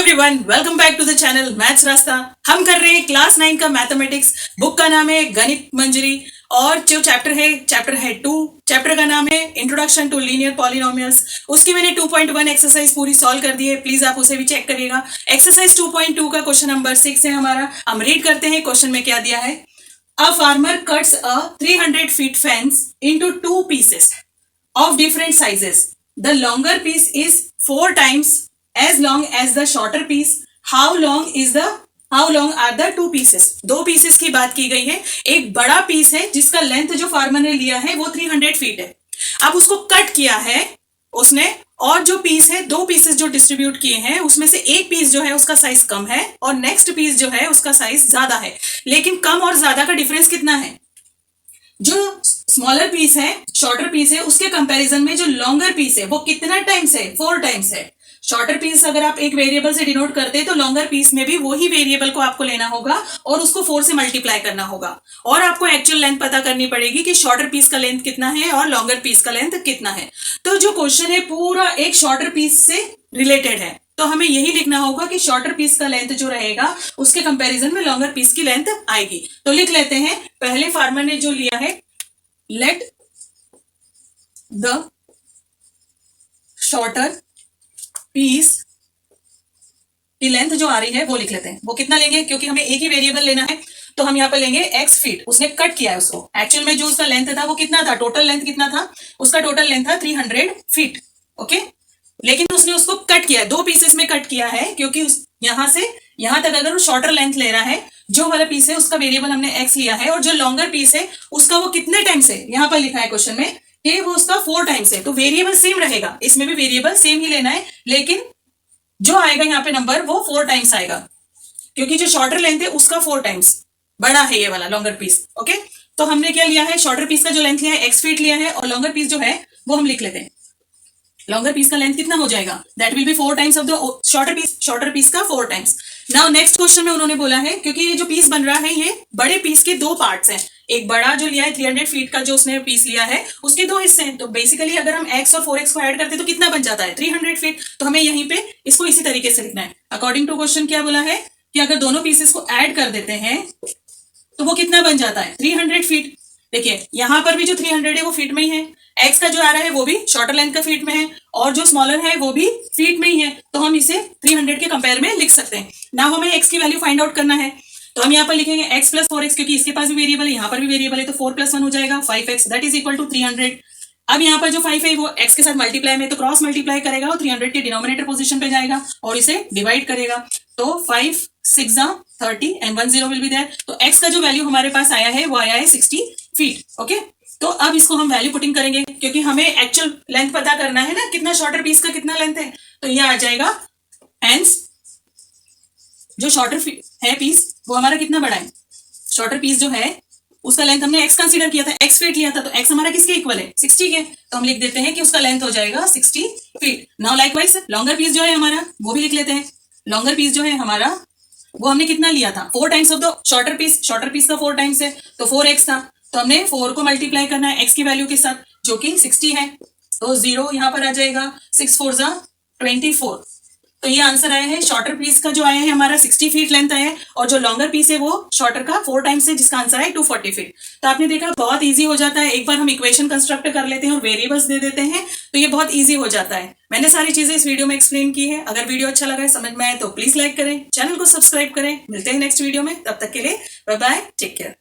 Everyone, welcome back to the channel maths रास्ता। हम कर रहे हैं क्लास 9 का मैथमेटिक्स। बुक का नाम है गणित मंजरी और जो चैप्टर है 2। चैप्टर का नाम है इंट्रोडक्शन टू लीनियर पॉलिनोमियल्स। उसकी मैंने 2.1 एक्सरसाइज पूरी सॉल्व कर दी है, प्लीज आप उसे भी चेक करिएगा। एक्सरसाइज 2.2 का क्वेश्चन नंबर 6 है हमारा। हम रीड करते हैं क्वेश्चन में क्या दिया है। A farmer cuts a 300 feet fence into 2 pieces of different sizes. The longer piece is 4 times as long as the shorter piece. How long are the 2 pieces? 2 pieces की बात की गई है। एक बड़ा पीस है जिसका लेंथ जो फार्मर ने लिया है वो 300 फीट है। अब उसको कट किया है उसने, और जो पीस है 2 पीसेस जो डिस्ट्रीब्यूट किए हैं उसमें से एक पीस जो है उसका साइज कम है और नेक्स्ट पीस जो है उसका साइज ज्यादा है। लेकिन कम और ज्यादा का डिफरेंस कितना है? जो स्मॉलर पीस है, शॉर्टर पीस है, उसके कंपैरिजन में जो लॉन्गर पीस है वो कितना टाइम्स है? 4 टाइम्स है। शॉर्टर पीस अगर आप एक वेरिएबल से डिनोट करते हैं तो लॉन्गर पीस में भी वही वेरिएबल को आपको लेना होगा और उसको 4 से मल्टीप्लाई करना होगा और आपको एक्चुअल लेंथ पता करनी पड़ेगी कि शॉर्टर पीस का लेंथ कितना है और लॉन्गर पीस का लेंथ कितना है। तो जो क्वेश्चन है पूरा एक शॉर्टर पीस से रिलेटेड है, तो हमें यही लिखना होगा कि शॉर्टर पीस का लेंथ जो रहेगा उसके कंपैरिजन में लॉन्गर पीस की लेंथ आएगी। तो लिख लेते हैं, पहले फार्मर ने जो लिया है, let the shorter piece की लेंथ जो आ रही है वो लिख लेते हैं। वो कितना लेंगे, क्योंकि हमें एक ही वेरिएबल लेना है तो हम यहाँ पर लेंगे x फीट। उसने कट किया है उसको। एक्चुअल में जो उसका लेंथ था वो कितना था, टोटल लेंथ कितना था? उसका टोटल लेंथ था 300 फीट। ओके, लेकिन उसने उसको कट किया, 2 पीसेस में कट किया है, क्योंकि यहां से यहां तक अगर वो शॉर्टर लेंथ ले रहा है, जो वाला पीस है उसका वेरिएबल हमने x लिया है और जो लॉन्गर पीस है उसका वो कितने टाइम्स है, यहां पर लिखा है क्वेश्चन में कि वो उसका 4 टाइम्स है। तो वेरिएबल सेम रहेगा, इसमें भी वेरिएबल सेम ही लेना है, लेकिन जो आएगा यहाँ पे नंबर वो 4 टाइम्स आएगा, क्योंकि जो शॉर्टर लेंथ है उसका 4 टाइम्स बड़ा है ये वाला लॉन्गर पीस। ओके, तो हमने क्या लिया है, शॉर्टर पीस का जो लेंथ लिया है x फीट लिया है और लॉन्गर पीस जो है वो हम लिख लेते हैं। लॉन्गर पीस का लेंथ कितना हो जाएगा? That will be 4 times of the shorter piece का 4 टाइम्स। नाउ नेक्स्ट क्वेश्चन में उन्होंने बोला है, क्योंकि ये जो पीस बन रहा है ये बड़े पीस के 2 पार्ट्स हैं। एक बड़ा जो लिया है 300 फीट का जो उसने पीस लिया है उसके 2 हिस्से हैं। तो बेसिकली अगर हम x और 4x को ऐड करते तो कितना बन जाता है? 300 फीट। तो हमें यहीं पे इसको इसी तरीके से लिखना है। अकॉर्डिंग टू क्वेश्चन क्या बोला है कि अगर दोनों पीसेस को ऐड कर देते हैं तो वो कितना बन जाता है? 300 फीट। देखिए यहां पर भी जो 300 है वो फीट में ही है, x का जो आ रहा है वो भी शॉर्टर लेंथ का फीट में है और जो स्मॉलर है वो भी फीट में ही है। तो हम इसे 300 के कंपेयर में लिख सकते हैं। ना हमें x की वैल्यू फाइंड आउट करना है, तो हम यहाँ पर लिखेंगे x प्लस 4x, क्योंकि इसके पास भी वेरिएबल है, यहाँ पर भी वेरिएबल है, तो 4 + 1 हो जाएगा 5x, that is equal to 300। अब यहाँ पर जो 5 है वो x के साथ मल्टीप्लाई में, तो क्रॉस मल्टीप्लाई करेगा और 300 के डिनोमिनेटर पोजीशन पे जाएगा और इसे डिवाइड करेगा। तो 5 6 30 एंड 1 0 विल बी देयर। तो x का जो वैल्यू हमारे पास आया है वो आया है 60 फीट। ओके, तो अब इसको हम वैल्यू पुटिंग करेंगे, क्योंकि हमें एक्चुअल लेंथ पता करना है ना, कितना शॉर्टर पीस का कितना लेंथ है। तो ये आ जाएगा हेंस जो शॉर्टर है पीस वो हमारा कितना बड़ा है, शॉर्टर पीस जो है उसका लेंथ हमने x कंसीडर किया था, x फीट लिया था, तो x हमारा किसके इक्वल है? 60 के। तो हम लिख देते हैं कि उसका लेंथ हो जाएगा 60 feet. Now likewise longer piece जो है हमारा वो भी लिख लेते हैं। लॉन्गर पीस जो है हमारा वो हमने कितना लिया था? 4 times of the shorter piece का 4 टाइम्स है, तो 4x था, तो हमने 4 को मल्टीप्लाई करना है x की वैल्यू के साथ जो कि 60 है। तो 0 यहाँ पर आ जाएगा, 6 4 24। तो ये आंसर आया है, शॉर्टर पीस का जो आया है हमारा 60 फीट लेंथ आया है और जो लॉन्गर पीस है वो शॉर्टर का 4 टाइम्स है, जिसका आंसर है 240 फीट। तो आपने देखा बहुत इजी हो जाता है, एक बार हम इक्वेशन कंस्ट्रक्ट कर लेते हैं और वेरिएबल्स दे देते हैं तो ये बहुत इजी हो जाता है। मैंने सारी चीजें इस वीडियो में एक्सप्लेन की है। अगर वीडियो अच्छा लगा है, समझ में आए तो प्लीज लाइक करें, चैनल को सब्सक्राइब करें। मिलते हैं नेक्स्ट वीडियो में, तब तक के लिए बाय बाय, टेक केयर।